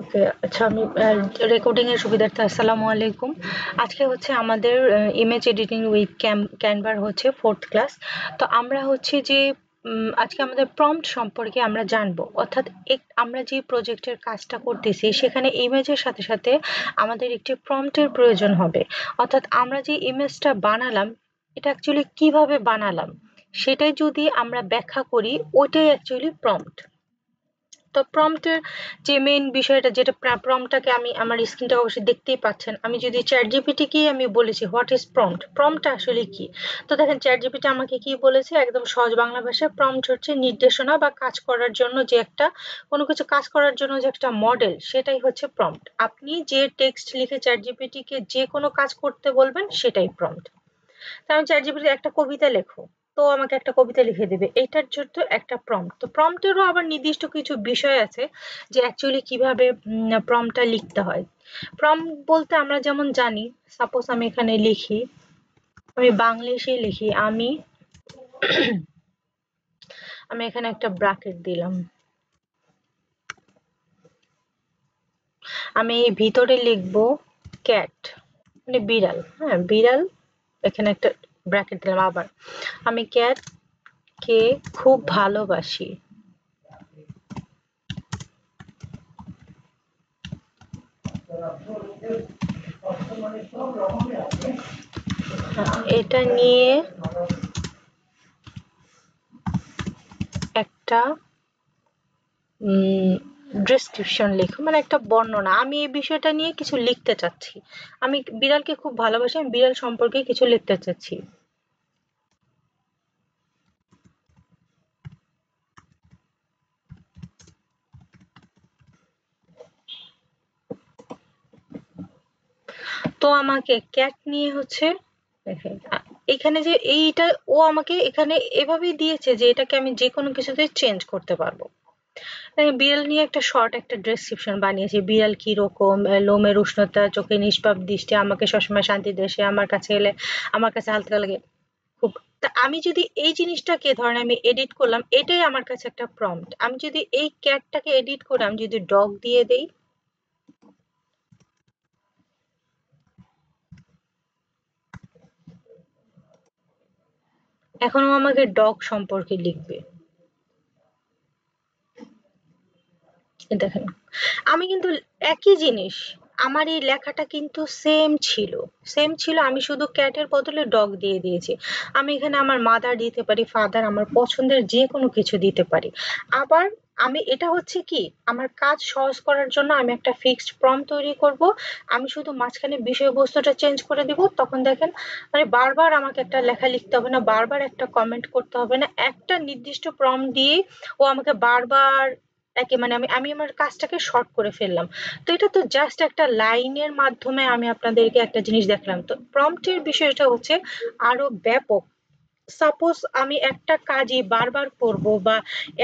ওকে, আচ্ছা আমি রেকর্ডিং এর সুবিধার্থে আসসালামু আলাইকুম। আজকে হচ্ছে আমাদের ইমেজ এডিটিং উইথ ক্যানভার হচ্ছে 4th ক্লাস। তো আমরা হচ্ছে যে আজকে আমাদের প্রম্পট সম্পর্কে আমরা জানবো, অর্থাৎ আমরা যে প্রজেক্টের কাজটা করতেছি সেখানে ইমেজের সাথে সাথে আমাদের একটি প্রম্পটের প্রয়োজন হবে। অর্থাৎ আমরা যে ইমেজটা বানালাম এটা অ্যাকচুয়ালি কিভাবে বানালাম সেটাই যদি আমরা ব্যাখ্যা করি, ওইটাই অ্যাকচুয়ালি প্রম্পট। তো প্রম্পটের যে মেইন বিষয়টা, যেটা প্রম্পটটাকে আমি আমার স্ক্রিনটা অবশ্যই দেখতেই পাচ্ছেন, আমি যদি চ্যাট জিপিটিকেই আমি বলেছি হোয়াট ইজ প্রম্পট, প্রম্পটটা আসলে কি। তো দেখেন চ্যাট জিপিটি আমাকে কি বলেছে, একদম সহজ বাংলা ভাষায় প্রম্পট হচ্ছে নির্দেশনা বা কাজ করার জন্য যে একটা, কোনো কিছু কাজ করার জন্য যে একটা মডেল, সেটাই হচ্ছে প্রম্পট। আপনি যে টেক্সট লিখে চ্যাট জিপিটিকে যে কোনো কাজ করতে বলবেন সেটাই প্রম্পট। কারণ চ্যাট জিপিটি একটা কবিতা লেখো, তো আমাকে একটা কবিতা লিখে দেবে, এটার জন্য একটা প্রম্পট। তো প্রম্পটেরও আবার নির্দিষ্ট কিছু বিষয় আছে যে অ্যাকচুয়ালি কিভাবে প্রম্পটটা লিখতে হয়। প্রম্পট বলতে আমরা যেমন জানি, সাপোজ আমি এখানে লিখি, আমি বাংলিশে লিখি, আমি এখানে একটা ব্র্যাকেট দিলাম, আমি ভিতরে লিখবো ক্যাট, মানে বিড়াল, হ্যাঁ বিড়াল, এখানে একটা ব্র্যাকেট দিলাম, আবার আমি ক্যাট কে খুব ভালোবাসি। এটা নিয়ে একটা ডেসক্রিপশন লিখো, মানে একটা বর্ণনা, আমি এই বিষয়টা নিয়ে কিছু লিখতে চাচ্ছি, আমি বিড়ালকে খুব ভালোবাসি, আমি বিড়াল সম্পর্কে কিছু লিখতে চাচ্ছি। তো আমাকে ক্যাট নিয়ে হচ্ছে দেখেন, এখানে যে এইটা ও আমাকে এখানে এভাবেই দিয়েছে যে এটাকে আমি যে কোনো কিছুতে চেঞ্জ করতে পারবো। বিড়াল নিয়ে একটা শর্ট একটা ডেসক্রিপশন বানিয়েছি, বিড়াল কি রকম, লোমের উষ্ণতা, চোখে নিষ্পাপ দৃষ্টি, আমাকে সবসময় শান্তি দেয়, সে আমার কাছে এলে আমার কাছে হালকা লাগে খুব। তা আমি যদি এই জিনিসটাকে ধরেন আমি এডিট করলাম, এটাই আমার কাছে একটা প্রম্পট। আমি যদি এই ক্যাটটাকে এডিট করে আমি যদি ডগ দিয়ে দেই, এখন ও আমাকে ডগ সম্পর্কে লিখবে। দেখেন আমি কিন্তু একই জিনিস, আমার এই লেখাটা কিন্তু সেম ছিল, আমি শুধু ক্যাটের বদলে ডগ দিয়ে দিয়েছি। আমি এখানে আমার মাদার দিতে পারি, ফাদার, আমার পছন্দের যে কোনো কিছু দিতে পারি। আবার আমি এটা হচ্ছে কি, আমার কাজ সহজ করার জন্য আমি একটা ফিক্সড প্রম্পট তৈরি করব, আমি শুধু মাঝখানে বিষয়বস্তুটা চেঞ্জ করে দিব, তখন দেখেন মানে বারবার আমাকে একটা লেখা লিখতে হবে না, বারবার একটা কমেন্ট করতে হবে না, একটা নির্দিষ্ট প্রম্পট দিয়ে ও আমাকে বারবার একে মানে আমি আমি আমার কাজটাকে শর্ট করে ফেললাম। তো এটা তো জাস্ট একটা লাইনের মাধ্যমে আমি আপনাদেরকে একটা জিনিস দেখালাম। তো প্রম্পটের বিষয়টা হচ্ছে আরো ব্যাপক। সাপোজ আমি একটা কাজই বারবার করব বা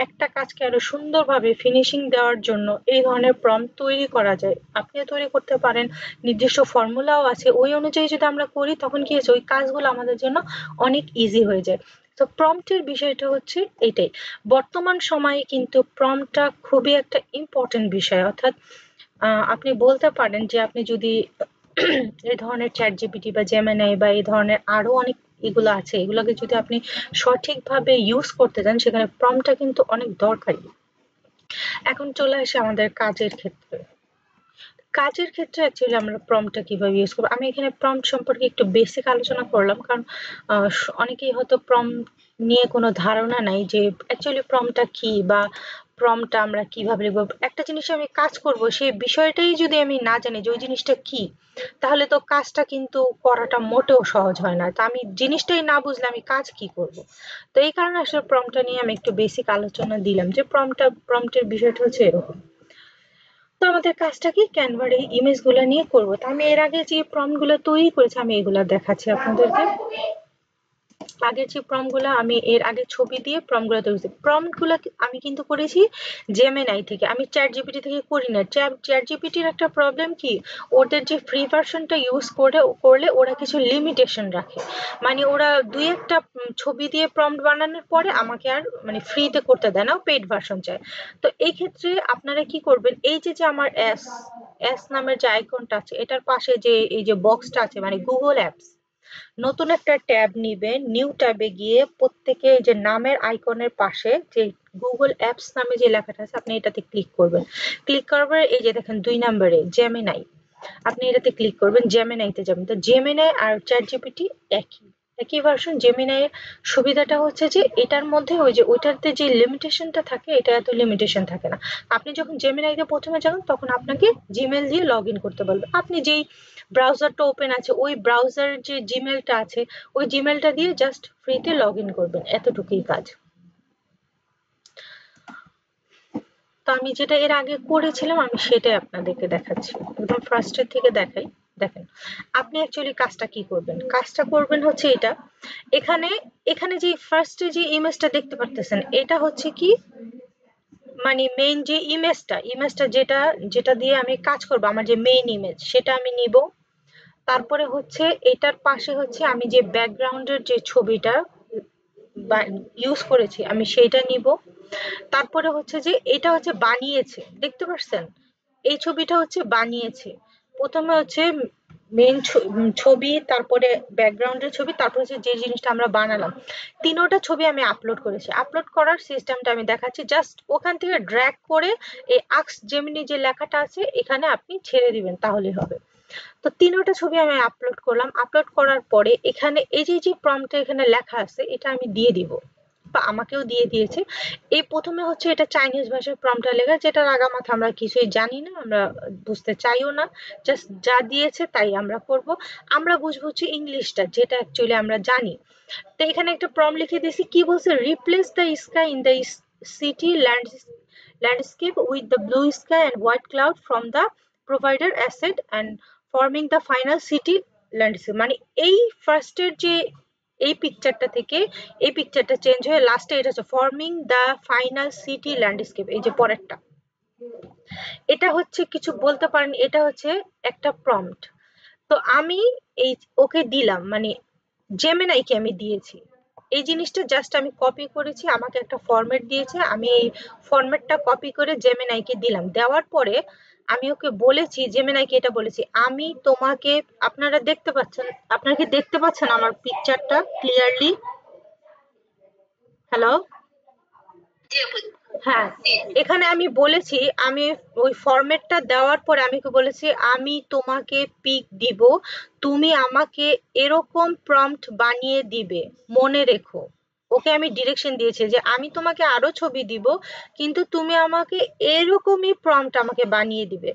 একটা কাজকে আরো সুন্দরভাবে ফিনিশিং দেওয়ার জন্য এই ধরনের প্রম্পট তৈরি করা যায়, আপনিও তৈরি করতে পারেন, নির্দিষ্ট ফর্মুলাও আছে, ওই অনুযায়ী যদি আমরা করি তখন কি হচ্ছে ওই কাজগুলো আমাদের জন্য অনেক ইজি হয়ে যায়। তো প্রম্পটের বিষয়টা হচ্ছে এটাই। বর্তমান সময়ে কিন্তু প্রম্পটটা খুবই একটা ইম্পর্টেন্ট বিষয়, অর্থাৎ আপনি বলতে পারেন যে আপনি যদি এই ধরনের চ্যাট জিপিটি বা জেমিনাই বা এই ধরনের আরো অনেক এগুলো আছে, এগুলোকে যদি আপনি সঠিকভাবে ইউজ করতে চান সেখানে প্রম্পটটা কিন্তু অনেক দরকারি। এখন চলে আসে আমাদের কাজের ক্ষেত্রে। কাজের ক্ষেত্রে অ্যাকচুয়ালি আমরা প্রম্পটটা কিভাবে ইউজ করবো, আমি এখানে প্রম্পট সম্পর্কে একটু বেসিক আলোচনা করলাম, কারণ অনেকেই হয়তো প্রম্পট নিয়ে কোনো ধারণা নাই যে অ্যাকচুয়ালি প্রম্পটটা কি বা প্রম্পটটা আমরা কিভাবে লিখবো। একটা জিনিস আমি কাজ করব সেই বিষয়টাই যদি আমি না জানি যে ওই জিনিসটা কি, তাহলে তো কাজটা কিন্তু করাটা মোটেও সহজ হয় না। তো আমি জিনিসটাই না বুঝলে আমি কাজ কি করব। তো এই কারণে আসলে প্রম্পটটা নিয়ে আমি একটু বেসিক আলোচনা দিলাম যে প্রম্পটের বিষয়টা হচ্ছে এরকম। তো আমাদের কাজটা কি, ক্যানভার এই ইমেজ গুলো নিয়ে করবো। তো আমি এর আগে যে প্রম্পট গুলো তৈরি করেছি আমি এগুলো দেখাচ্ছি আপনাদেরকে। আগের যে প্রম্পটগুলো আমি এর আগে ছবি দিয়ে প্রম্পটগুলো তৈরি করেছি। প্রম্পটগুলো আমি কিন্তু করেছি জেমিনাই থেকে, আমি চ্যাট জিপিটি থেকে করি না। চ্যাট জিপিটির একটা প্রবলেম কি, ওদের যে ফ্রি ভার্সনটা ইউজ করলে ওরা কিছু লিমিটেশন রাখে, মানে ওরা দুই একটা ছবি দিয়ে প্রম্পট বানানোর পরে আমাকে আর মানে ফ্রিতে করতে দেয় না, পেইড ভার্সন চায়। তো এই ক্ষেত্রে আপনারা কি করবেন, এই যে যে আমার এস এস নামের যে আইকনটা আছে এটার পাশে যে এই যে বক্সটা আছে মানে গুগল অ্যাপস, নতুন একটা ট্যাব নিবেন, নিউ ট্যাবে গিয়ে প্রত্যেকে যে নামের আইকনের পাশে যে গুগল অ্যাপস নামে যে লেখাটা আছে আপনি এটাতে ক্লিক করবেন। ক্লিক করার পরে এই যে দেখেন 2 নম্বরে জেমিনাই, আপনি এটাতে ক্লিক করবেন, জেমিনাইতে যাবেন। তো জেমিনাই আর চ্যাট জিপিটি একই একই ভার্সন। জেমিনাই এর সুবিধাটা হচ্ছে যে এটার মধ্যে ওই যে ওইটাতে যে লিমিটেশনটা থাকে এটা এত লিমিটেশন থাকে না। আপনি যখন জেমিনাইতে প্রথমে যাবেন তখন আপনাকে জিমেল দিয়ে লগ ইন করতে বলবে, আপনি যেই ব্রাউজারটা ওপেন আছে ওই ব্রাউজার যে জিমেলটা আছে ওই জিমেলটা দিয়ে জাস্ট ফ্রিতে লগ ইন করবেন, এতটুকুই কাজ। তো আমি যেটা এর আগে করেছিলাম আমি সেটাই আপনাদেরকে দেখাচ্ছি, একদম ফার্স্টের থেকে দেখাই। দেখেন আপনি অ্যাকচুয়ালি কাজটা কি করবেন, কাজটা করবেন হচ্ছে এটা, এখানে এখানে যে ফার্স্টে যে ইমেজটা দেখতে পারতেছেন এটা হচ্ছে কি মানে মেইন যে ইমেজটা যেটা যেটা দিয়ে আমি কাজ করব, আমার যে মেইন ইমেজ সেটা আমি নিব। তারপরে হচ্ছে এটার পাশে হচ্ছে আমি যে ব্যাকগ্রাউন্ডের যে ছবিটা ইউজ করেছি আমি সেইটা নিব। তারপরে হচ্ছে যে এটা হচ্ছে বানিয়েছে, দেখতে পাচ্ছেন এই ছবিটা হচ্ছে বানিয়েছে। প্রথমে হচ্ছে মেইন ছবি, তারপরে ব্যাকগ্রাউন্ডের ছবি, তারপর হচ্ছে যে জিনিসটা আমরা বানালাম, তিনোটা ছবি আমি আপলোড করেছি। আপলোড করার সিস্টেমটা আমি দেখাচ্ছি, জাস্ট ওখান থেকে ড্র্যাগ করে এই আক্স জেমিনি যে লেখাটা আছে এখানে আপনি ছেড়ে দিবেন তাহলেই হবে। তো তিনোটা ছবি আমি আপলোড করলাম, আপলোড করার পরে এখানে এই যে যে প্রম্পটটা এখানে লেখা আছে এটা আমি দিয়ে দিব, বা আমাকেও দিয়ে দিয়েছে। এই প্রথমে হচ্ছে এটা চাইনিজ ভাষায় প্রম্পটটা লেখা, যেটার আগামাথা আমরা কিছুই জানি না, আমরা বুঝতে চাইও না, জাস্ট যা দিয়েছে তাই আমরা করব। আমরা বুঝবো হচ্ছে ইংলিশটা যেটা অ্যাকচুয়ালি আমরা জানি। তো এখানে একটা প্রম্পট লিখে দিয়েছি, কি বলছে, replace the sky in the city landscape with the blue sky and white cloud from the provider asset and forming the final city landscape। মানে এই ফার্স্টের যে এই পিকচারটা থেকে এই পিকচারটা চেঞ্জ হয়ে লাস্টে এটা হচ্ছে forming the final city landscape, এই যে পরেরটা এটা হচ্ছে কিছু বলতে পারেন, এটা হচ্ছে একটা প্রম্পট। তো আমি এই ওকে দিলাম মানে জেমিনাইকে আমি দিয়েছি এই জিনিসটা, জাস্ট আমি কপি করেছি, আমাকে একটা ফরম্যাট দিয়েছে, আমি এই ফরম্যাটটা কপি করে জেমিনাইকে দিলাম। দেওয়ার পরে আমি ওকে বলেছি, জেমিনাইকে এটা বলেছি, আমি তোমাকে, আপনারা দেখতে পাচ্ছেন, আপনারা কি দেখতে পাচ্ছেন আমার পিকচারটা ক্লিয়ারলি? হ্যালো? হ্যাঁ, এখানে আমি বলেছি, আমি ওই ফরম্যাটটা দেওয়ার পরে আমি ওকে বলেছি আমি তোমাকে পিক দিব, তুমি আমাকে এরকম প্রম্পট বানিয়ে দিবে, মনে রেখো। ওকে আমি ডিরেকশন দিয়েছি যে আমি তোমাকে আরো ছবি দিব কিন্তু তুমি আমাকে এরকমই প্রম্পট আমাকে বানিয়ে দিবে।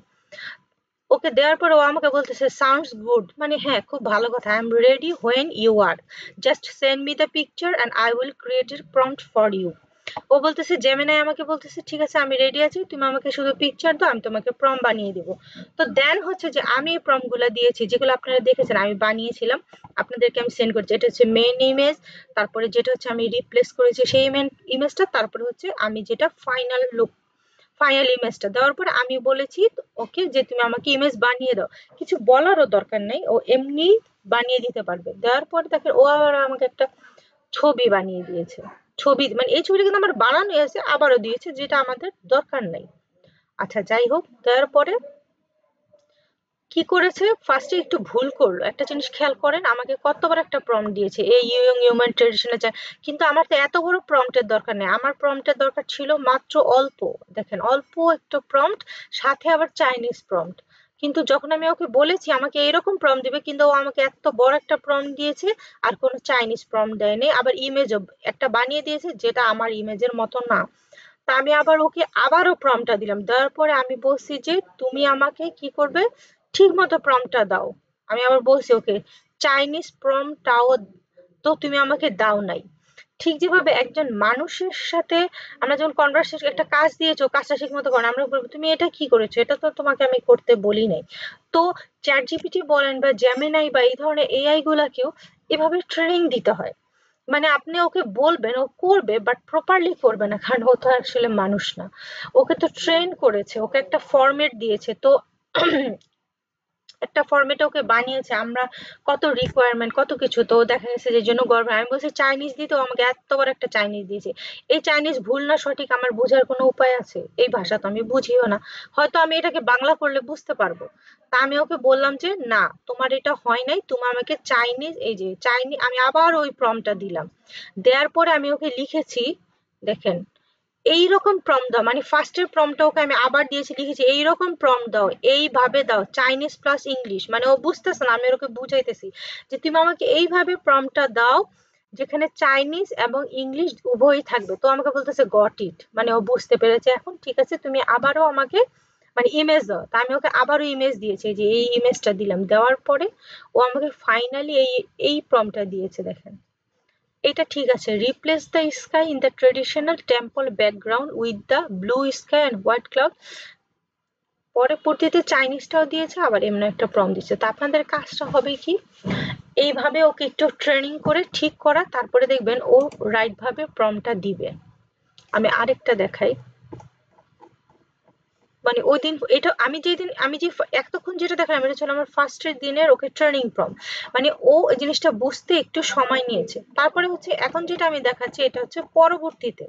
ওকে দেওয়ার পরে ও আমাকে বলতেছে সাউন্ডস গুড, মানে হ্যাঁ খুব ভালো কথা, I am ready when you are, just send me the picture and I will create a prompt for you. ও বলতেছে, জেমিনাই আমাকে বলতেছে ঠিক আছে আমি রেডি আছি, তুমি আমাকে শুধু পিকচার দাও আমি তোমাকে প্রম্পট বানিয়ে দিব। তো দেন হচ্ছে যে আমি এই প্রম্পট গুলো দিয়েছি যেগুলো আপনারা দেখেছেন আমি বানিয়েছিলাম, আপনাদেরকে আমি সেন্ড করছি। এটা হচ্ছে মেইন ইমেজ, তারপরে যেটা হচ্ছে আমি রিপ্লেস করেছি সেই মেইন ইমেজটা, তারপরে হচ্ছে আমি যেটা ফাইনাল লুক, ফাইনাল ইমেজটা দেওয়ার পরে আমি বলেছি ওকে যে তুমি আমাকে ইমেজ বানিয়ে দাও, কিছু বলারও দরকার নেই, ও এমনি বানিয়ে দিতে পারবে। দেওয়ার পরে দেখে ও আবার আমাকে একটা ছবি বানিয়ে দিয়েছে। ছবি মানে এই ছবিটা কিন্তু আমার বানানোই আছে, আবারও দিয়েছে যেটা আমাদের দরকার নাই। আচ্ছা যাই হোক, দেওয়ার পরে কি করেছে, ফার্স্টে একটু ভুল করলো, একটা জিনিস খেয়াল করেন, আমাকে কতবার একটা প্রম্পট দিয়েছে এই ইয়ং হিউম্যান ট্রেডিশনাল চায়, কিন্তু আমার তো এত বড় প্রম্পটের দরকার নেই, আমার প্রম্পটের দরকার ছিল মাত্র অল্প, দেখেন অল্প একটা প্রম্পট, সাথে আবার চাইনিজ প্রম্পট। কিন্তু যখন আমি ওকে বলেছি আমাকে এরকম প্রম্পট দিবে, কিন্তু ও আমাকে এত বড় একটা প্রম্পট দিয়েছে আর কোনো চাইনিজ প্রম্পট দেয়নি, আবার ইমেজও একটা বানিয়ে দিয়েছে যেটা আমার ইমেজের মতো না। তা আমি আবার ওকে আবারও প্রম্পটটা দিলাম, দেওয়ার পরে আমি বলছি যে তুমি আমাকে কি করবে, ঠিক মতো প্রম্পটটা দাও। আমি আবার বলছি ওকে চাইনিজ প্রম্পটটাও তো তুমি আমাকে দাও নাই। ঠিক যেভাবে একজন মানুষের সাথে আমরা যখন কনভারসেশন একটা কাজ দিয়েছো কাজটা ঠিক মতো করো, আমরা বলবো তুমি এটা কি করেছো, এটা তো তোমাকে আমি করতে বলি নাই। তো চ্যাট জিপিটি বলেন বা জেমিনাই বা এই ধরনের এআই গুলাকেও এভাবে ট্রেনিং দিতে হয় মানে আপনি ওকে বলবেন ও করবে, বাট প্রপারলি করবে না, কারণ ও তো আসলে মানুষ না। ওকে তো ট্রেন করেছে, ওকে একটা ফরম্যাট দিয়েছে, তো একটা ফরম্যাটে ওকে বানিয়েছে, আমরা কত রিকোয়ারমেন্ট কত কিছু, তো দেখা গেছে যে জন্য গর্ব। আমি বলছি চাইনিজ দিতে, ও আমাকে এত বড় একটা চাইনিজ দিয়েছে। এই চাইনিজ ভুল না সঠিক আমার বোঝার কোনো উপায় আছে? এই ভাষা তো আমি বুঝিও না। হয়তো আমি এটাকে বাংলা করলে বুঝতে পারবো। তা আমি ওকে বললাম যে না, তোমার এটা হয় নাই, তুমি আমাকে চাইনিজ, এই যে চাইনিজ, আমি আবার ওই প্রম্পটটা দিলাম। দেওয়ার পরে আমি ওকে লিখেছি, দেখেন, এইরকম প্রম্পট দাও, মানে ফার্স্টের প্রম্পটটা ওকে আমি আবার দিয়েছি, লিখেছি এইরকম প্রম্পট দাও, এইভাবে দাও, চাইনিজ প্লাস ইংলিশ। মানে ও বুঝতেছে না, আমি ওকে বুঝাইতেছি যে তুমি আমাকে এইভাবে প্রম্পটটা দাও যেখানে চাইনিজ এবং ইংলিশ উভয়ই থাকবে। তো আমাকে বলতেছে গট ইট, মানে ও বুঝতে পেরেছে এখন, ঠিক আছে তুমি আবারও আমাকে মানে ইমেজ দাও। তা আমি ওকে আবারও ইমেজ দিয়েছি, যে এই ইমেজটা দিলাম, দেওয়ার পরে ও আমাকে ফাইনালি এই এই প্রম্পটটা দিয়েছে, দেখেন। এটা ঠিক আছে, replace the sky in the traditional temple background with the blue sky and white cloud. পরবর্তীতে চাইনিজটাও দিয়েছে, আবার এমন একটা প্রম্পট দিচ্ছে। তো আপনাদের কাজটা হবে কি, এইভাবে ওকে একটু ট্রেনিং করে ঠিক করা, তারপরে দেখবেন ও রাইট ভাবে প্রম্পটটা দিবে। আমি আরেকটা দেখাই, মানে ওই দিন এটা আমি যেদিন আমি যে এতক্ষণ যেটা দেখালাম এটা ছিল আমার ফার্স্টের দিনের ওকে ট্রেনিং প্রম্পট। মানে ও এই জিনিসটা বুঝতে একটু সময় নিয়েছে। তারপরে হচ্ছে এখন যেটা আমি দেখাচ্ছি এটা হচ্ছে পরবর্তীতে।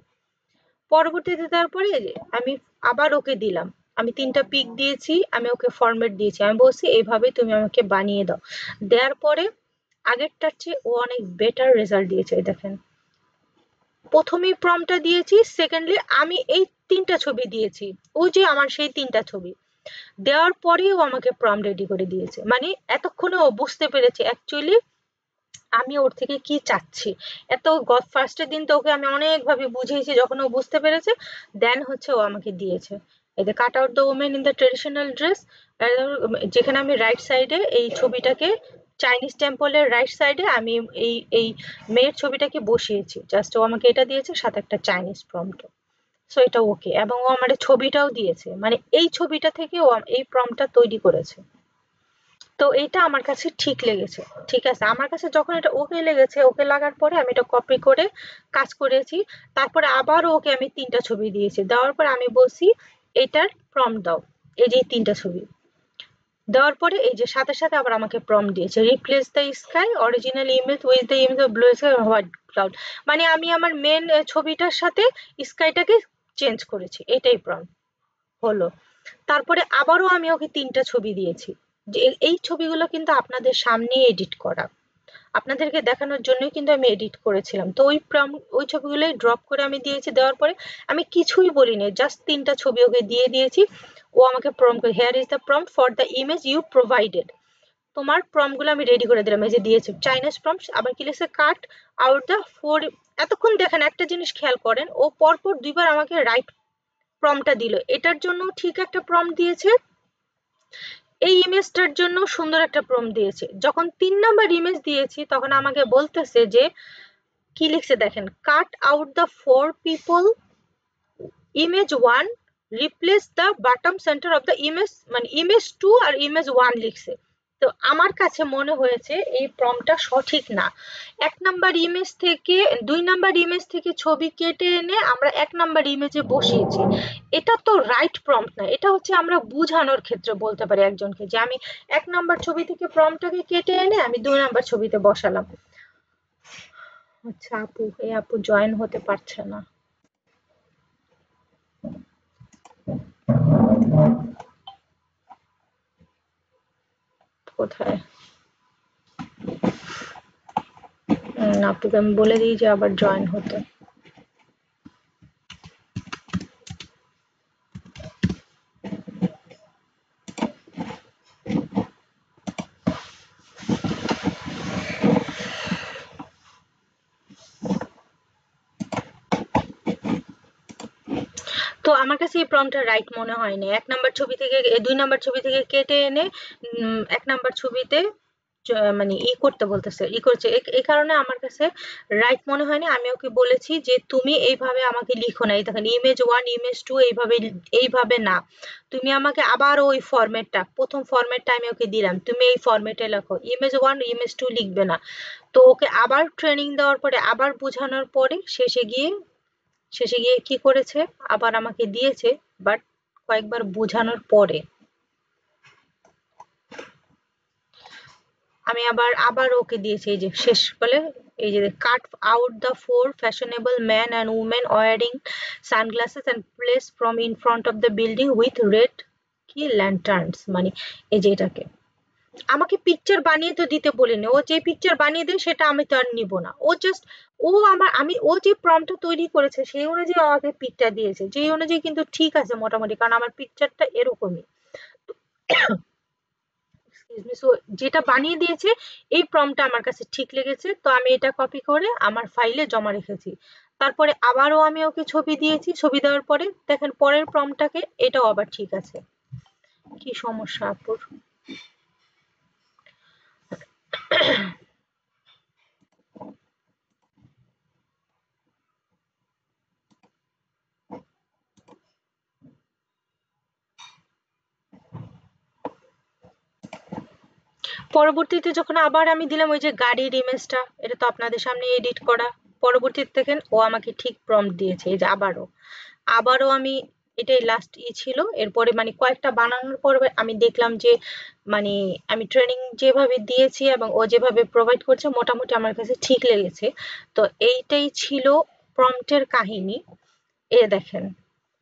পরবর্তীতে তারপরে আমি আবার ওকে দিলাম, আমি ৩টা পিক দিয়েছি, আমি ওকে ফরম্যাট দিয়েছি, আমি বলছি এইভাবে তুমি আমাকে বানিয়ে দাও। দেওয়ার পরে আগেরটার চেয়ে ও অনেক বেটার রেজাল্ট দিয়েছে। দেখেন, প্রথমেই প্রম্পটটা দিয়েছি, সেকেন্ডলি আমি এই ৩টা ছবি দিয়েছি, ওই যে আমার সেই 3টা ছবি দেওয়ার পরেও আমাকে প্রম্পট রেডি করে দিয়েছে। মানে এতক্ষণে ও বুঝতে পেরেছে অ্যাকচুয়ালি আমি ওর থেকে কি চাচ্ছি। এত ফার্স্টের দিন তো ওকে আমি অনেকভাবে বুঝিয়েছি, যখন ও বুঝতে পেরেছে দেন হচ্ছে ও আমাকে দিয়েছে। এই যে cut out the women in the traditional dress, যেখানে আমি রাইট সাইডে এই ছবিটাকে, চাইনিজ টেম্পলের রাইট সাইডে আমি এই মেয়ের ছবিটাকে বসিয়েছি, জাস্ট ও আমাকে এটা দিয়েছে সাথে একটা চাইনিজ প্রম্পট। সো এটা ওকে, এবং ও আমার ছবিটাও দিয়েছে, মানে এই ছবিটা থেকে ও এই প্রম্পটটা তৈরি করেছে। তো এটা আমার কাছে ঠিক লেগেছে। ঠিক আছে, আমার কাছে যখন এটা ওকে লেগেছে, ওকে লাগার পরে আমি এটা কপি করে কাজ করেছি। তারপরে আবারও ওকে আমি 3টা ছবি দিয়েছি, দেওয়ার পরে আমি বলছি এটার প্রম্পট দাও, এই যে 3টা ছবি দেওয়ার পরে এই যে সাথে সাথে আবার আমাকে প্রম্পট দিয়েছে, replace the sky original image with the image of blue sky white cloud. মানে আমি আমার মেন ছবিটার সাথে স্কাইটাকে চেঞ্জ করেছি, এটাই প্রম্পট হলো। তারপরে আবারও আমি ওকে 3টা ছবি দিয়েছি, যে এই ছবিগুলো কিন্তু আপনাদের সামনেই এডিট করা, আপনাদেরকে দেখানোর জন্যই কিন্তু আমি এডিট করেছিলাম। তো ওই ছবিগুলোই ড্রপ করে আমি দিয়েছি, দেওয়ার পরে আমি কিছুই বলিনি, জাস্ট 3টা ছবি ওকে দিয়ে দিয়েছি। ও আমাকে prompt, here is the prompt for the image you provided. তোমার প্রম্পট গুলো আমি রেডি করে দিলাম, এই যে দিয়েছি চাইনিজ প্রম্পট। আবার কি লিখছে, কাট আউট দ্য ফোর। এতক্ষণ দেখেন একটা জিনিস খেয়াল করেন, ও পরপর 2বার আমাকে রাইট প্রম্পটটা দিল, এটার জন্য ঠিক একটা প্রম্পট দিয়েছে, এই ইমেজটার জন্য সুন্দর একটা প্রম্পট দিয়েছে। যখন 3 নাম্বার ইমেজ দিয়েছি তখন আমাকে বলতেছে যে কি লিখছে দেখেন, কাট out the four people image 1, replace the bottom centre of the image, মানে ইমেজ 2 আর ইমেজ 1 লিখছে। তো আমার কাছে মনে হয়েছে এই প্রম্পটটা সঠিক না। 1 নাম্বার ইমেজ থেকে 2 নাম্বার ইমেজ থেকে ছবি কেটে এনে আমরা 1 নাম্বার ইমেজে বসিয়েছি। এটা তো রাইট প্রম্পট না, এটা হচ্ছে আমরা বুঝানোর ক্ষেত্রে বলতে পারি একজনকে যে আমি 1 নাম্বার ছবি থেকে প্রম্পটটাকে কেটে এনে আমি 2 নাম্বার ছবিতে বসালাম। আচ্ছা আপু, এই আপু জয়েন হতে পারছে না কোথায়? আপুকে আমি বলে দিই যে আবার জয়েন হতে। তো আমার কাছে এই প্রম্পটটা রাইট মনে হয়নি। 1 নাম্বার ছবি থেকে 2 নাম্বার ছবি থেকে কেটে এনে 1 নাম্বার ছবিতে মানে করতে বলতেছে করছে এই কারণে আমার কাছে রাইট মনে হয়নি। আমি ওকে বলেছি যে তুমি এইভাবে আমাকে লিখো না, এই দেখেন ইমেজ 1 ইমেজ 2 এইভাবে না, তুমি আমাকে আবার ওই ফরম্যাটটা, প্রথম ফরম্যাটটা আমি ওকে দিলাম, তুমি এই ফরম্যাটে লেখো, ইমেজ 1 ইমেজ 2 লিখবে না। তো ওকে আবার ট্রেনিং দেওয়ার পরে, আবার বোঝানোর পরে শেষে গিয়ে কি করেছে, আবার আমাকে দিয়েছে, বাট কয়েকবার বোঝানোর পরে আমি আবার ওকে দিয়েছি, এই যে শেষ বলে, এই যে cut out the four fashionable man and women wearing sunglasses and place from in front of the building with red কি ল্যান্টার্নস, মানে এই যে এটাকে আমাকে পিকচার বানিয়ে তো দিতে বলিনি, ও যে পিকচার বানিয়ে দেয় সেটা আমি তো আর নিব না, ও জাস্ট ও যে প্রম্পটটা তৈরি করেছে সেই অনুযায়ী আমাকে পিকটা দিয়েছে, যে অনুযায়ী কিন্তু ঠিক আছে মোটামুটি, কারণ আমার পিকচারটা এরকমই। সো যেটা বানিয়ে দিয়েছে এই প্রম্পটটা আমার কাছে ঠিক লেগেছে, তো আমি এটা কপি করে আমার ফাইলে জমা রেখেছি। তারপরে আবারও আমি ওকে ছবি দিয়েছি, ছবি দেওয়ার পরে দেখেন পরের প্রম্পটটাকে এটাও আবার ঠিক আছে। কি সমস্যা আপুর? পরবর্তীতে যখন আবার আমি দিলাম ওই যে গাড়ির ইমেজটা, এটা তো আপনাদের সামনে এডিট করা, পরবর্তীতে দেখেন ও আমাকে ঠিক প্রম্পট দিয়েছে, এই যে আবারও আমি, এটাই লাস্ট ছিল, এরপরে মানে কয়েকটা বানানোর পর আমি দেখলাম যে মানে আমি ট্রেনিং যেভাবে দিয়েছি এবং ও যেভাবে প্রোভাইড করছে মোটামুটি আমার কাছে ঠিক লেগেছে। তো এইটাই ছিল প্রম্পটের কাহিনী। এ দেখেন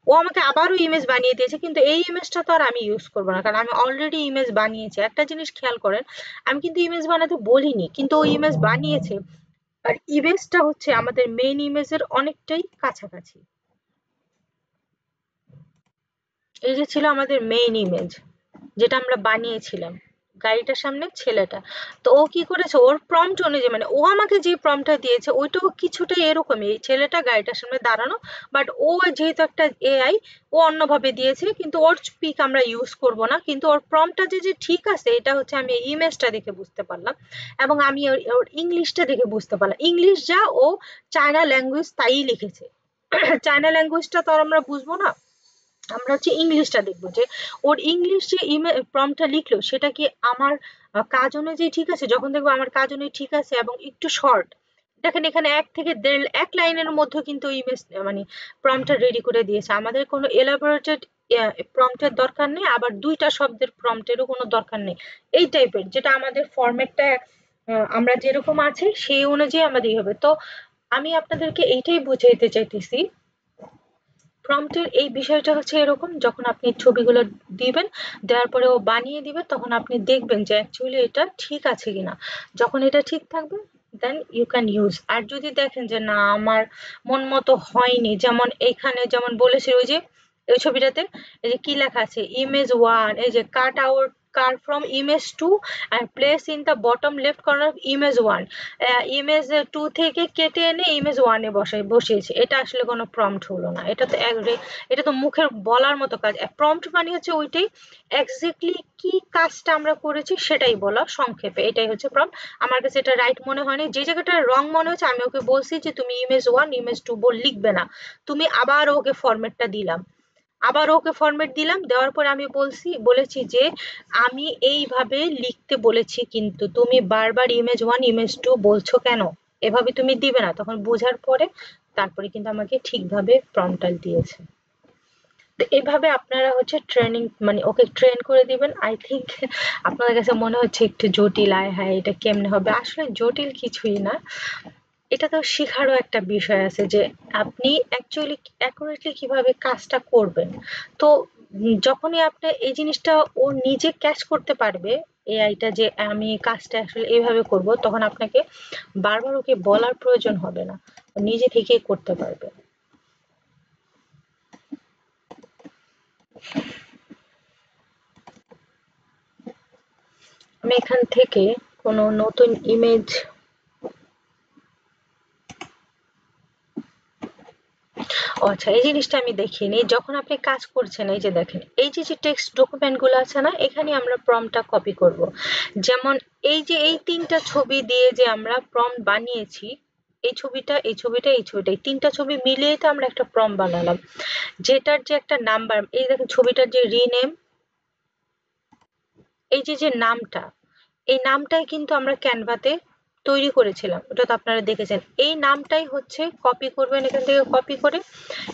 ও আমাকে আবারও ইমেজ বানিয়ে দিয়েছে, কিন্তু এই ইমেজটা তো আর আমি ইউজ করবো না, কারণ আমি অলরেডি ইমেজ বানিয়েছি। একটা জিনিস খেয়াল করেন, আমি কিন্তু ইমেজ বানাতে বলিনি, কিন্তু ও ইমেজ বানিয়েছে, আর ইমেজটা হচ্ছে আমাদের মেইন ইমেজের অনেকটাই কাছাকাছি। এই যে ছিল আমাদের মেইন ইমেজ যেটা আমরা বানিয়েছিলাম, গাড়িটার সামনে ছেলেটা। তো ও কি করেছে, ওর প্রম্পট অনুযায়ী, মানে ও আমাকে যে প্রম্পটটা দিয়েছে ওইটাও কিছুটা এরকমই, ছেলেটা গাড়িটার সামনে দাঁড়ানো, বাট ও যেহেতু একটা এআই, ও অন্যভাবে দিয়েছে, কিন্তু ওর পিক আমরা ইউজ করব না, কিন্তু ওর প্রম্পটটা যে ঠিক আছে এটা হচ্ছে আমি ইমেজটা দেখে বুঝতে পারলাম, এবং আমি ওর ইংলিশটা দেখে বুঝতে পারলাম, ইংলিশ যা ও চায়না ল্যাঙ্গুয়েজ তাই লিখেছে। চায়না ল্যাঙ্গুয়েজটা তো আর আমরা বুঝবো না, আমরা হচ্ছে ইংলিশটা দেখবো যে ওর ইংলিশ যে প্রম্পটটা লিখলো সেটা কি আমার কাজ অনুযায়ী ঠিক আছে। যখন দেখবো আমার কাজ অনুযায়ী ঠিক আছে এবং একটু শর্ট, দেখেন এখানে 1 লাইনের মধ্যে কিন্তু ইমেজ মানে প্রম্পটটা রেডি করে দিয়েছে, আমাদের কোনো এলাবোরেটেড প্রম্পটের দরকার নেই, আবার 2টা শব্দের প্রম্পটেরও কোনো দরকার নেই। এই টাইপের যেটা আমাদের ফরম্যাটটা আমরা যেরকম আছে সেই অনুযায়ী আমাদের হবে। তো আমি আপনাদেরকে এইটাই বুঝাইতে চাইতেছি, প্রম্পটের এই বিষয়টা হচ্ছে এরকম, যখন আপনি ছবিগুলো দিবেন, দেওয়ার পরে ও বানিয়ে দিবে, তখন আপনি দেখবেন যে অ্যাকচুয়ালি এটা ঠিক আছে কিনা। যখন এটা ঠিক থাকবে দেন ইউ ক্যান ইউজ। আর যদি দেখেন যে না আমার মন মতো হয়নি, যেমন এইখানে যেমন বলেছে ওই যে ওই ছবিটাতে এই যে কি লেখা আছে, ইমেজ 1, এই যে cut out car from image 2 and place in the bottom left corner of image 1, image 2 থেকে কেটে এনে ইমেজ 1 এ বসিয়েছে, এটা আসলে কোনো প্রম্পট হলো না, এটা তো মুখের বলার মতো কাজ। প্রম্পট মানে হচ্ছে ওইটাই এক্স্যাক্টলি কি কাজটা আমরা করেছি সেটাই বলা সংক্ষেপে, এটাই হচ্ছে প্রম্পট। আমার কাছে এটা রাইট মনে হয়নি, যে জায়গাটা রং মনে হচ্ছে আমি ওকে বলছি যে তুমি ইমেজ 1 ইমেজ 2 লিখবে না, তুমি আবার ওকে ফরম্যাটটা দিলাম, আবার ওকে ফরম্যাট দিলাম, দেওয়ার পরে আমি বলেছি যে আমি এইভাবে লিখতে বলেছি, কিন্তু তুমি বারবার ইমেজ 1 ইমেজ 2 বলছো কেন, এভাবে তুমি দিবে না। তখন বোঝার পরে তারপরে কিন্তু আমাকে ঠিকভাবে প্রম্পটটা দিয়েছে। তো এভাবে আপনারা হচ্ছে ট্রেনিং মানে ওকে ট্রেন করে দিবেন। আই থিঙ্ক আপনাদের কাছে মনে হচ্ছে একটু জটিল, আয় হায় এটা কেমনে হবে, আসলে জটিল কিছুই না, এটা তো শেখারও একটা বিষয় আছে যে আপনি অ্যাকচুয়ালি অ্যাকুরেটলি কিভাবে কাজটা করবেন। তো যখনই আপনি এই জিনিসটা ও নিজে ক্যাচ করতে পারবে, এআইটা, যে আমি কাজটা আসলে এইভাবে করব, তখন আপনাকে বারবার ওকে বলার প্রয়োজন হবে না, ও নিজে থেকেই করতে পারবে। আমি এখান থেকে কোনো নতুন ইমেজ, আচ্ছা, এই জিনিসটা আমি দেখিনি। যখন আপনি কাজ করছেন, এই যে দেখেন, এই যে যে টেক্সট ডকুমেন্ট গুলো আছে না, এখানে আমরা প্রম্পটটা কপি করব। যেমন এই যে এই তিনটা ছবি দিয়ে যে আমরা প্রম্পট বানিয়েছি, এই ছবিটা, এই ছবিটা, এই ছবিটা, এই তিনটা ছবি মিলিয়ে তো আমরা একটা প্রম্পট বানালাম, যেটার যে একটা নাম্বার, এই দেখেন ছবিটার যে রিনেম, এই যে যে নামটা, এই নামটাই কিন্তু আমরা ক্যানভাতে তৈরি করেছিলাম, ওটা তো আপনারা দেখেছেন। এই নামটাই হচ্ছে কপি করবেন, এখান থেকে কপি করে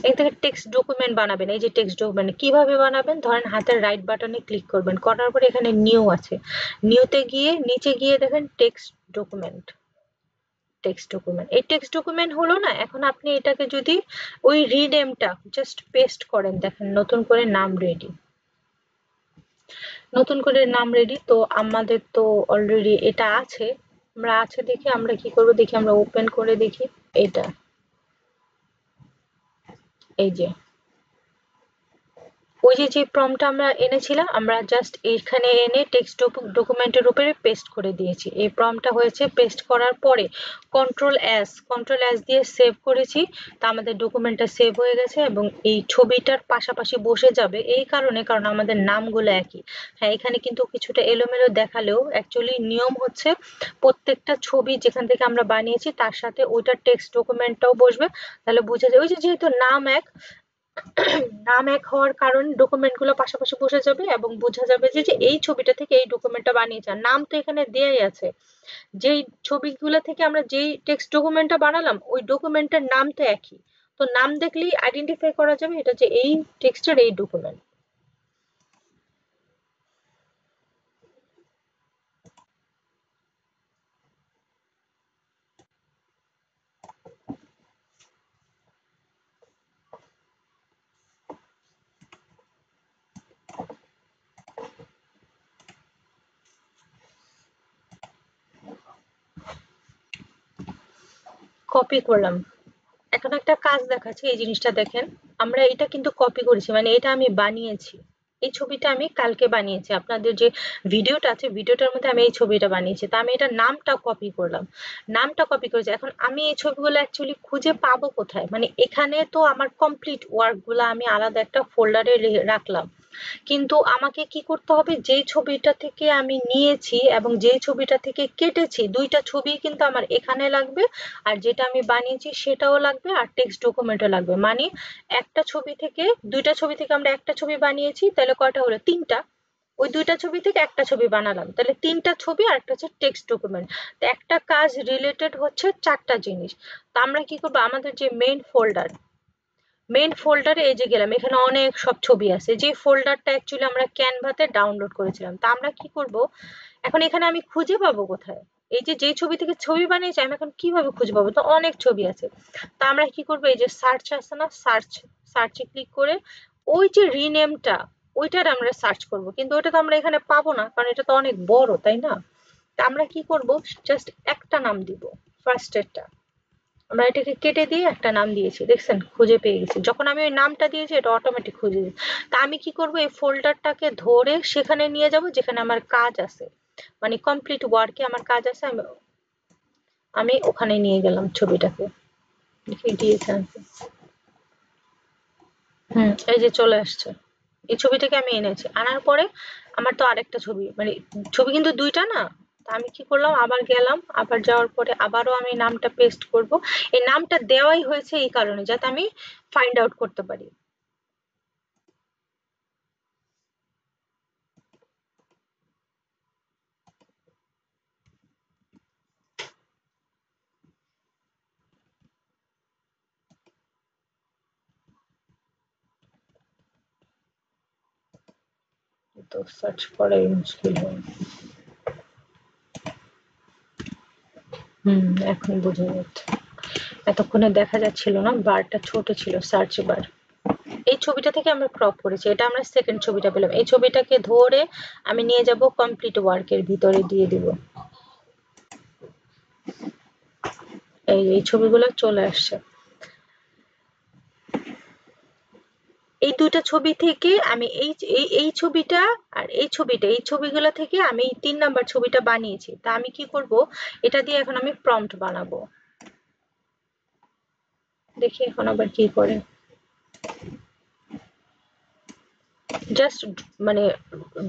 এখান থেকে টেক্সট ডকুমেন্ট বানাবেন। এই যে টেক্সট ডকুমেন্ট কিভাবে বানাবেন, ধরেন হাতের রাইট বাটনে ক্লিক করবেন, করার পরে এখানে নিউ আছে, নিউতে গিয়ে নিচে গিয়ে দেখেন টেক্সট ডকুমেন্ট, টেক্সট ডকুমেন্ট, এই টেক্সট ডকুমেন্ট হলো না। এখন আপনি এটাকে যদি ওই রিনেমটা জাস্ট পেস্ট করেন, দেখেন নতুন করে নাম রেডি, নতুন করে নাম রেডি। তো আমাদের তো অলরেডি এটা আছে, আমরা আছে দেখে আমরা কি করব, দেখি আমরা ওপেন করে দেখি এটা, এই যে ওই যে যে প্রম্পটটা আমরা এনেছিলাম, আমরা জাস্ট এখানে এনে টেক্সট ডকুমেন্টের উপরে পেস্ট করে দিয়েছি। এই প্রম্পটটা হয়েছে, পেস্ট করার পরে কন্ট্রোল এস দিয়ে সেভ করেছি। তা আমাদের ডকুমেন্টটা সেভ হয়ে গেছে এবং এই ছবিটার পাশাপাশি বসে যাবে, এই কারণে কারণ আমাদের নামগুলো একই। হ্যাঁ, এখানে কিন্তু কিছুটা এলোমেলো দেখালেও অ্যাকচুয়ালি নিয়ম হচ্ছে প্রত্যেকটা ছবি যেখান থেকে আমরা বানিয়েছি তার সাথে ওইটার টেক্সট ডকুমেন্টটাও বসবে, তাহলে বোঝা যায়। ওই যে যেহেতু নাম এক, নাম এক হওয়ার কারণে ডকুমেন্ট গুলো পাশাপাশি বসে যাবে এবং বোঝা যাবে যে যে এই ছবিটা থেকে এই ডকুমেন্টটা বানিয়েছে। আর নাম তো এখানে দেয়াই আছে, যেই ছবিগুলো থেকে আমরা যেই টেক্সট ডকুমেন্টটা বানালাম ওই ডকুমেন্টের নাম তো একই, তো নাম দেখলেই আইডেন্টিফাই করা যাবে এটা যে এই টেক্সটের এই ডকুমেন্ট। কপি করলাম, এখন একটা কাজ দেখাচ্ছি, এই জিনিসটা দেখেন, আমরা এটা কিন্তু কপি করেছি, মানে এটা আমি বানিয়েছি, এই ছবিটা আমি কালকে বানিয়েছি। আপনাদের যে ভিডিওটা আছে, ভিডিওটার মধ্যে আমি এই ছবিটা বানিয়েছি, তা আমি এটা নামটা কপি করলাম, নামটা কপি করেছি। এখন আমি এই ছবিগুলো অ্যাকচুয়ালি খুঁজে পাবো কোথায়, মানে এখানে তো আমার কমপ্লিট ওয়ার্ক গুলো আমি আলাদা একটা ফোল্ডারে রাখলাম, কিন্তু আমাকে কি করতে হবে, যেই ছবিটা থেকে আমি নিয়েছি এবং যেই ছবিটা থেকে কেটেছি, দুইটা ছবি কিন্তু আমার এখানে লাগবে, আর যেটা আমি বানিয়েছি সেটাও লাগবে, আর টেক্সট ডকুমেন্টও লাগবে। মানে একটা ছবি থেকে, দুইটা ছবি থেকে আমরা একটা ছবি বানিয়েছি, তাহলে কয়টা হলো, তিনটা। ওই দুইটা ছবি থেকে একটা ছবি বানালাম, তাহলে তিনটা ছবি আর একটা হচ্ছে টেক্সট ডকুমেন্ট। তো একটা কাজ রিলেটেড হচ্ছে চারটা জিনিস। তো আমরা কি করবো, আমাদের যে মেইন ফোল্ডারে এই যে গেলাম, এখানে অনেক সব ছবি আছে, যে ফোল্ডারটা অ্যাকচুয়ালি আমরা ক্যানভাতে ডাউনলোড করেছিলাম। তা আমরা কি করব, এখন এখানে আমি খুঁজে পাবো কোথায়, এই যে যেই ছবি থেকে ছবি বানিয়েছি আমি এখন কিভাবে খুঁজে পাবো, তো অনেক ছবি আছে। তা আমরা কি করবো, এই যে সার্চ আছে না, সার্চে ক্লিক করে ওই যে রিনেমটা, ওইটার আমরা সার্চ করব, কিন্তু ওটা তো আমরা এখানে পাবো না, কারণ এটা তো অনেক বড়, তাই না? তা আমরা কি করব, জাস্ট একটা নাম দিব, ফার্স্ট এরটা, আমরা এটাকে কেটে দিয়ে একটা নাম দিয়েছি, দেখছেন খুঁজে পেয়ে গেছি। যখন আমি ওই নামটা দিয়েছি এটা অটোমেটিক খুঁজে দিয়েছে। তা আমি কি করব, এই ফোল্ডারটাকে ধরে সেখানে নিয়ে যাব যেখানে আমার কাজ আছে, মানে কমপ্লিট ওয়ার্কে আমার কাজ আছে, আমি আমি ওখানে নিয়ে গেলাম ছবিটাকে, দেখি দিয়েছে নাকি। এই যে চলে আসছে, এই ছবিটাকে আমি এনেছি, আনার পরে আমার তো আরেকটা ছবি, মানে ছবি কিন্তু দুইটা না। তা আমি কি করলাম, আবার গেলাম, আবার যাওয়ার পরে আবারও আমি নামটা পেস্ট করব। এই নামটা দেওয়াই হয়েছে এই কারণে যাতে আমি ফাইন্ড আউট করতে পারি। তো সার্চ করাই মুশকিল হয়। এখন বোঝা যাচ্ছে, এতক্ষণে দেখা যাচ্ছিল না, বারটা ছোট ছিল, সার্চ বার। এই ছবিটা থেকে আমরা ক্রপ করেছি, এটা আমরা সেকেন্ড ছবিটা পেলাম। এই ছবিটাকে ধরে আমি নিয়ে যাব কমপ্লিট ওয়ার্কের ভিতরে দিয়ে দিব, এই ছবিগুলো চলে আসছে। এই দুইটা ছবি থেকে আমি এই ছবিটা আর এই ছবিগুলো থেকে আমি 3 নাম্বার ছবিটা বানিয়েছি। তা আমি কি করব, এটা দিয়ে এখন আমি প্রম্পট বানাবো, দেখি এখন আবার কি করে। জাস্ট মানে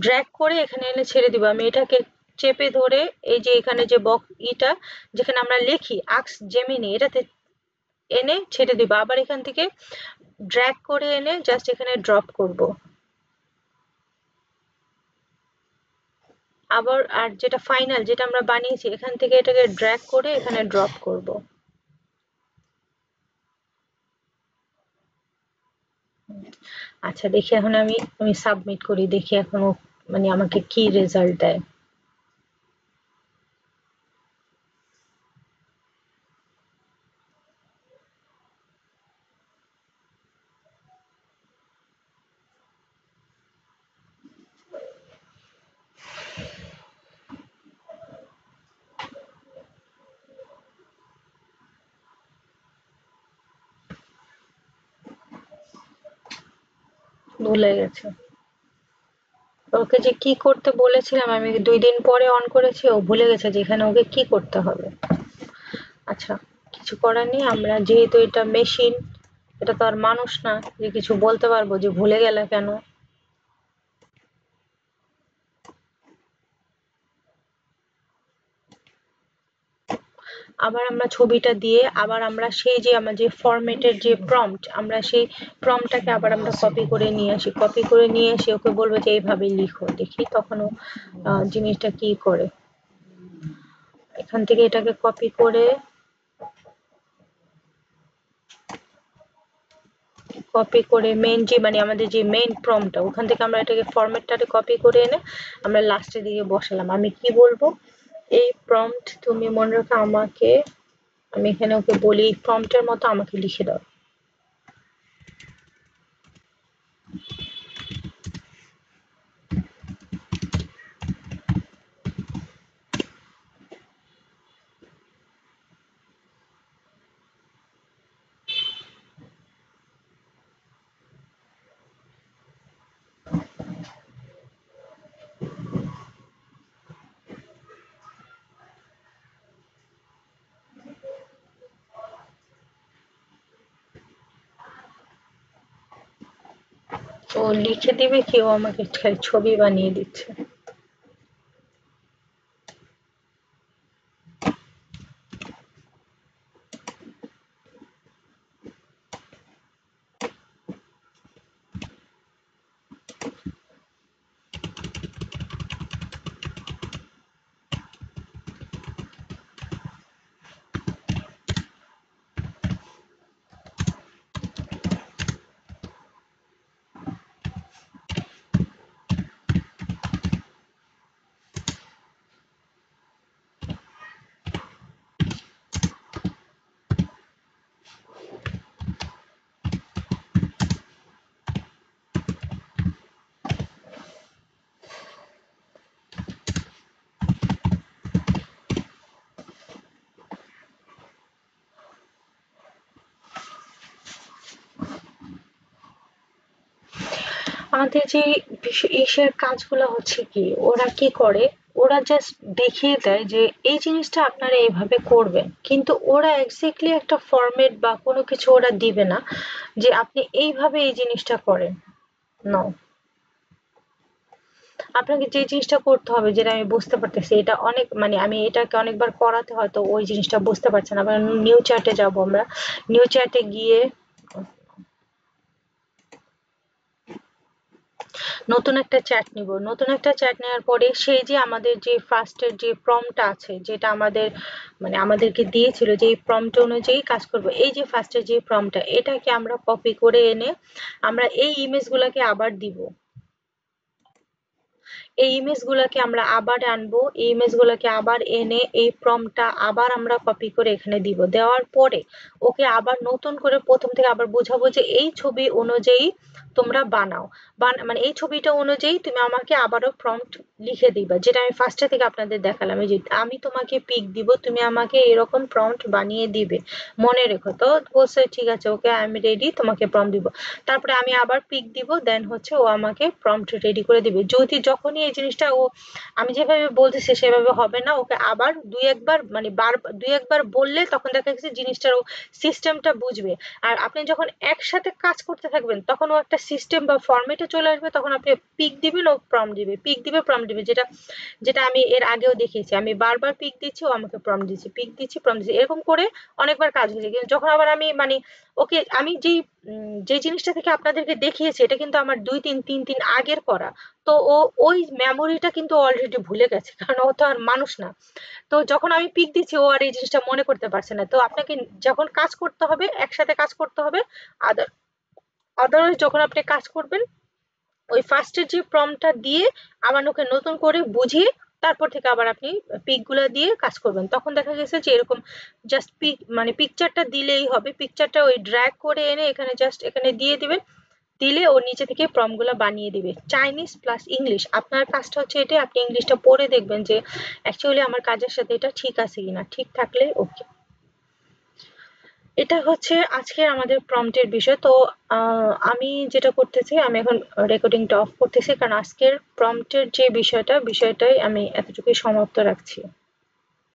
ড্র্যাগ করে এখানে এনে ছেড়ে দিব। আমি এটাকে চেপে ধরে এই যে এখানে যে ইটা যেখানে আমরা লিখি আক্স জেমিনি এটাতে এনে ছেড়ে দিব। আবার এখান থেকে ড্র্যাগ করে এনে জাস্ট এখানে ড্রপ করব। আবার আর যেটা ফাইনাল যেটা আমরা বানিয়েছি এখান থেকে এটাকে ড্র্যাগ করে এখানে ড্রপ করব। আচ্ছা দেখি এখন আমি সাবমিট করি, দেখি এখন মানে আমাকে কি রেজাল্ট দেয়। ভুলে গেছে। ওকে যে কি করতে বলেছিলাম আমি 2 দিন পরে অন করেছি, ও ভুলে গেছে যে এখানে ওকে কি করতে হবে। আচ্ছা কিছু করার নেই, আমরা যেহেতু এটা মেশিন, এটা তো আর মানুষ না যে কিছু বলতে পারবো যে ভুলে গেলে কেন। আবার আমরা ছবিটা দিয়ে আবার আমরা সেই যে আমার যে ফরম্যাটের যে প্রম্পট, আমরা সেই প্রম্পটটাকে আবার আমরা কপি করে নিয়ে আসি, কপি করে নিয়ে এসে ওকে বলবো যে এইভাবে লিখো, দেখি তখন ও জিনিসটা কি করে। এখান থেকে এটাকে কপি করে মেইন যে মানে আমাদের যে মেইন প্রম্পটটা ওখান থেকে আমরা এটাকে ফরম্যাটটাকে কপি করে এনে আমরা লাস্টের দিকে বসালাম। আমি কি বলবো, এই প্রম্পট তুমি মনে রাখো আমাকে, আমি এখানে ওকে বলি এই প্রম্পটের মতো আমাকে লিখে দাও। ও লিখে দিবে কি, ও আমাকে ছবি বানিয়ে দিচ্ছে। আমাদের যে ইসের কাজগুলো হচ্ছে কি, ওরা কি করে, ওরা জাস্ট দেখিয়ে দেয় যে এই জিনিসটা আপনারা এইভাবে করবেন, কিন্তু ওরা এক্স্যাক্টলি একটা ফরম্যাট বা কোনো কিছু ওরা দিবে না যে আপনি এইভাবে এই জিনিসটা করেন। নো, আপনাকে যে জিনিসটা করতে হবে যেটা আমি বুঝতে পারতেছি, এটা অনেক মানে আমি এটাকে অনেকবার করাতে হয়তো ওই জিনিসটা বুঝতে পারছেন। আবার নিউ চ্যাটে যাব, আমরা নিউ চ্যাটে গিয়ে নতুন একটা চ্যাট নিব। নতুন একটা চ্যাট নেওয়ার পরে সেই যে আমাদের যে ফার্স্টের যে প্রম্পটটা আছে যেটা আমাদের মানে আমাদেরকে দিয়েছিল যে এই প্রম্পট অনুযায়ী কাজ করব, এই যে ফার্স্টের যে প্রম্পটটা এটাকে আমরা কপি করে এনে আমরা এই ইমেজগুলোকে আবার দিব। এই ইমেজগুলোকে আমরা আবার আনবো, এই ইমেজগুলোকে আবার এনে এই প্রম্পটটা আবার আমরা কপি করে এখানে দিব। দেওয়ার পরে ওকে আবার নতুন করে প্রথম থেকে আবার বোঝাবো যে এই ছবি অনুযায়ী তোমরা বানাও, মানে এই ছবিটা অনুযায়ী তুমি আমাকে আবারও প্রম্পট লিখে দিবা, যেটা আমি ফার্স্টে থেকে আপনাদের দেখালাম। এই যে আমি তোমাকে পিক দিব, তুমি আমাকে এরকম প্রম্পট বানিয়ে দিবে, মনে রেখো। তো বলছে ঠিক আছে, ওকে আই এম রেডি, তোমাকে প্রম্পট দিব। তারপরে আমি আবার পিক দিব, দেন হচ্ছে ও আমাকে প্রম্পট রেডি করে দিবে। যদি যখনই এই জিনিসটা ও আমি যেভাবে বলতেছি সেভাবে হবে না, ওকে আবার দুই একবার মানে দুই একবার বললে তখন দেখা গেছে জিনিসটার ও সিস্টেমটা বুঝবে। আর আপনি যখন একসাথে কাজ করতে থাকবেন তখন ও একটা সিস্টেম বা ফরম্যাটে চলে আসবে, তখন আপনি পিক দিবেন ও প্রম্পট দিবে, পিক দিবে প্রম্পট দিবে, যেটা যেটা আমি এর আগেও দেখিয়েছি। আমি বারবার পিক দিচ্ছি, ও আমাকে প্রম্পট দিচ্ছে, পিক দিচ্ছি প্রম্পট দিচ্ছি, এরকম করে অনেকবার কাজ হয়েছে। কিন্তু যখন আবার আমি মানে ওকে আমি যে জিনিসটা থেকে আপনাদেরকে দেখিয়েছি এটা কিন্তু আমার 2-3 দিন আগের করা। তো ও ওই মেমোরিটা কিন্তু অলরেডি ভুলে গেছে, কারণ ও তো আর মানুষ না। তো যখন আমি পিক দিচ্ছি ও আর এই জিনিসটা মনে করতে পারছে না। তো আপনাকে যখন কাজ করতে হবে একসাথে কাজ করতে হবে। আদার আদারওয়াইজ যখন আপনি কাজ করবেন ওই ফার্স্টের যে প্রম্পটটা দিয়ে আবার ওকে নতুন করে বুঝিয়ে তারপর থেকে আবার আপনি পিক গুলা দিয়ে কাজ করবেন। তখন দেখা গেছে যে এরকম জাস্ট পিক মানে পিকচারটা দিলেই হবে, পিকচারটা ওই ড্র্যাগ করে এনে এখানে জাস্ট এখানে দিয়ে দিবেন, দিলে ও নিচে থেকে প্রম্পট গুলা বানিয়ে দিবে। চাইনিজ প্লাস ইংলিশ, আপনার কাজটা হচ্ছে এটাই, আপনি ইংলিশটা পড়ে দেখবেন যে অ্যাকচুয়ালি আমার কাজের সাথে এটা ঠিক আছে কিনা, ঠিক থাকলে ওকে। এটা হচ্ছে আজকে আমাদের প্রম্পটের বিষয়। তো আমি যেটা করতেছি, আমি এখন রেকর্ডিংটা অফ করতেছি, কারণ আজকের প্রম্পটের যে বিষয়টাই আমি এতটুকুই সমাপ্ত রাখছি।